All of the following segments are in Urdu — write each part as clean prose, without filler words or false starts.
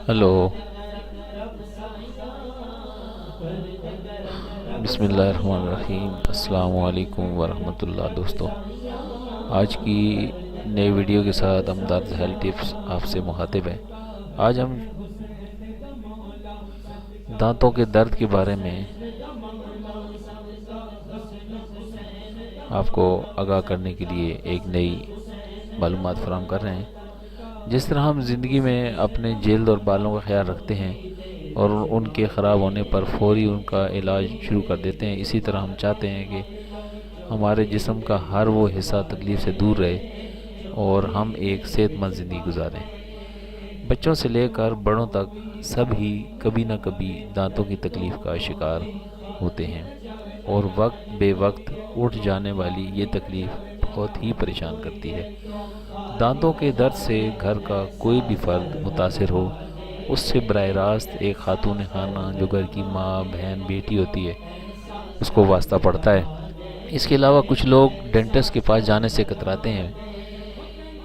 ہلو، بسم اللہ الرحمن الرحیم۔ السلام علیکم ورحمۃ اللہ دوستو، آج کی نئی ویڈیو کے ساتھ ہم درد ہیلتھ ٹپس آپ سے مخاطب ہیں۔ آج ہم دانتوں کے درد کے بارے میں آپ کو آگاہ کرنے کے لیے ایک نئی معلومات فراہم کر رہے ہیں۔ جس طرح ہم زندگی میں اپنے جلد اور بالوں کا خیال رکھتے ہیں اور ان کے خراب ہونے پر فوری ان کا علاج شروع کر دیتے ہیں، اسی طرح ہم چاہتے ہیں کہ ہمارے جسم کا ہر وہ حصہ تکلیف سے دور رہے اور ہم ایک صحت مند زندگی گزاریں۔ بچوں سے لے کر بڑوں تک سب ہی کبھی نہ کبھی دانتوں کی تکلیف کا شکار ہوتے ہیں، اور وقت بے وقت اٹھ جانے والی یہ تکلیف بہت ہی پریشان کرتی ہے۔ دانتوں کے درد سے گھر کا کوئی بھی فرد متاثر ہو، اس سے براہ راست ایک خاتون خانہ جو گھر کی ماں، بہن، بیٹی ہوتی ہے، اس کو واسطہ پڑتا ہے۔ اس کے علاوہ کچھ لوگ ڈینٹسٹ کے پاس جانے سے کتراتے ہیں۔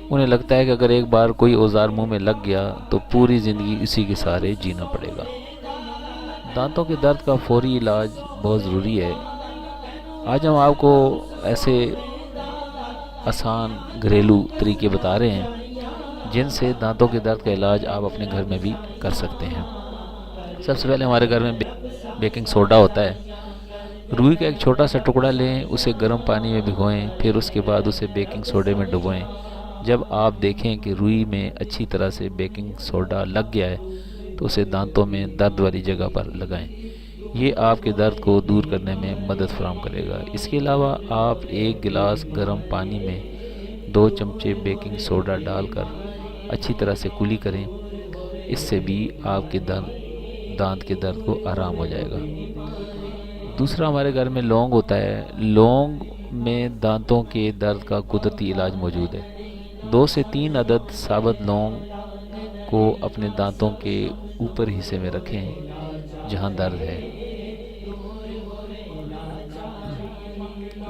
انہیں لگتا ہے کہ اگر ایک بار کوئی اوزار منہ میں لگ گیا تو پوری زندگی اسی کے سہارے جینا پڑے گا۔ دانتوں کے درد کا فوری علاج بہت ضروری ہے۔ آج ہم آپ کو ایسے آسان گھریلو طریقے بتا رہے ہیں جن سے دانتوں کے درد کا علاج آپ اپنے گھر میں بھی کر سکتے ہیں۔ سب سے پہلے ہمارے گھر میں بیکنگ سوڈا ہوتا ہے۔ روئی کا ایک چھوٹا سا ٹکڑا لیں، اسے گرم پانی میں بھگوئیں، پھر اس کے بعد اسے بیکنگ سوڈے میں ڈبوئیں۔ جب آپ دیکھیں کہ روئی میں اچھی طرح سے بیکنگ سوڈا لگ گیا ہے تو اسے دانتوں میں درد والی جگہ پر لگائیں۔ یہ آپ کے درد کو دور کرنے میں مدد فراہم کرے گا۔ اس کے علاوہ آپ ایک گلاس گرم پانی میں 2 چمچے بیکنگ سوڈا ڈال کر اچھی طرح سے کلی کریں، اس سے بھی آپ کے دانت کے درد کو آرام ہو جائے گا۔ دوسرا، ہمارے گھر میں لونگ ہوتا ہے۔ لونگ میں دانتوں کے درد کا قدرتی علاج موجود ہے۔ 2 سے 3 عدد ثابت لونگ کو اپنے دانتوں کے اوپر حصے میں رکھیں جہاں درد ہے،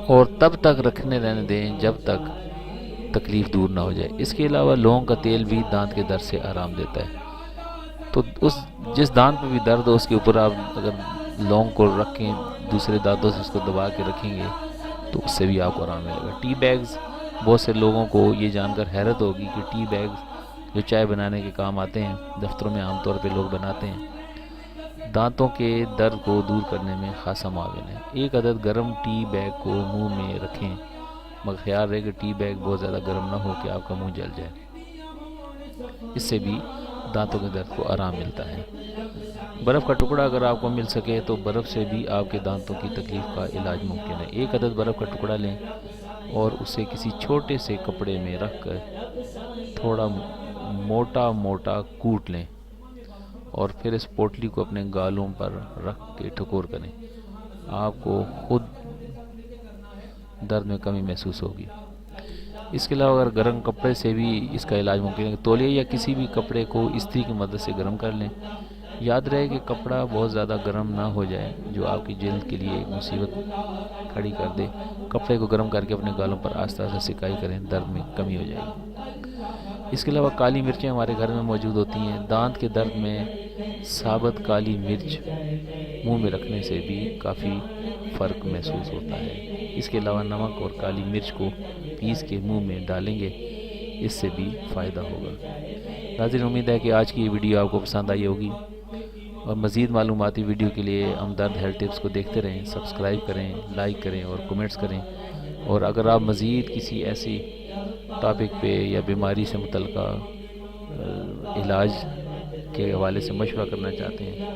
اور تب تک رہنے دیں جب تک تکلیف دور نہ ہو جائے۔ اس کے علاوہ لونگ کا تیل بھی دانت کے درد سے آرام دیتا ہے۔ تو جس دانت پہ بھی درد ہو اس کے اوپر آپ اگر لونگ کو رکھیں، دوسرے دانتوں سے اس کو دبا کے رکھیں گے تو اس سے بھی آپ کو آرام ملے گا۔ ٹی بیگز، بہت سے لوگوں کو یہ جان کر حیرت ہوگی کہ ٹی بیگز جو چائے بنانے کے کام آتے ہیں، دفتروں میں عام طور پہ لوگ بناتے ہیں، دانتوں کے درد کو دور کرنے میں خاصا معاون ہے۔ 1 عدد گرم ٹی بیگ کو منہ میں رکھیں، مگر خیال رہے کہ ٹی بیگ بہت زیادہ گرم نہ ہو کہ آپ کا منہ جل جائے۔ اس سے بھی دانتوں کے درد کو آرام ملتا ہے۔ برف کا ٹکڑا اگر آپ کو مل سکے تو برف سے بھی آپ کے دانتوں کی تکلیف کا علاج ممکن ہے۔ 1 عدد برف کا ٹکڑا لیں اور اسے کسی چھوٹے سے کپڑے میں رکھ کر تھوڑا موٹا موٹا کوٹ لیں، اور پھر اس پوٹلی کو اپنے گالوں پر رکھ کے ٹھکور کریں۔ آپ کو خود درد میں کمی محسوس ہوگی۔ اس کے علاوہ اگر گرم کپڑے سے بھی اس کا علاج ممکن ہے۔ تولیے یا کسی بھی کپڑے کو استری کی مدد سے گرم کر لیں۔ یاد رہے کہ کپڑا بہت زیادہ گرم نہ ہو جائے جو آپ کی جلد کے لیے ایک مصیبت کھڑی کر دے۔ کپڑے کو گرم کر کے اپنے گالوں پر آہستہ آہستہ سکائی کریں، درد میں کمی ہو جائے گی۔ اس کے علاوہ کالی مرچیں ہمارے گھر میں موجود ہوتی ہیں۔ دانت کے درد میں ثابت کالی مرچ منہ میں رکھنے سے بھی کافی فرق محسوس ہوتا ہے۔ اس کے علاوہ نمک اور کالی مرچ کو پیس کے منہ میں ڈالیں گے، اس سے بھی فائدہ ہوگا۔ ناظرین، امید ہے کہ آج کی یہ ویڈیو آپ کو پسند آئی ہوگی، اور مزید معلوماتی ویڈیو کے لیے ہمدرد ہیلتھ ٹپس کو دیکھتے رہیں، سبسکرائب کریں، لائک کریں اور کومنٹس کریں۔ اور اگر آپ مزید کسی ایسی ٹاپک پہ یا بیماری سے متعلقہ علاج کے حوالے سے مشورہ کرنا چاہتے ہیں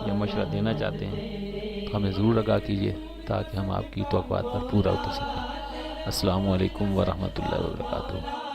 یا مشورہ دینا چاہتے ہیں تو ہمیں ضرور آگاہ کیجیے تاکہ ہم آپ کی توقعات پر پورا اتر سکیں۔ السلام علیکم ورحمۃ اللہ وبرکاتہ۔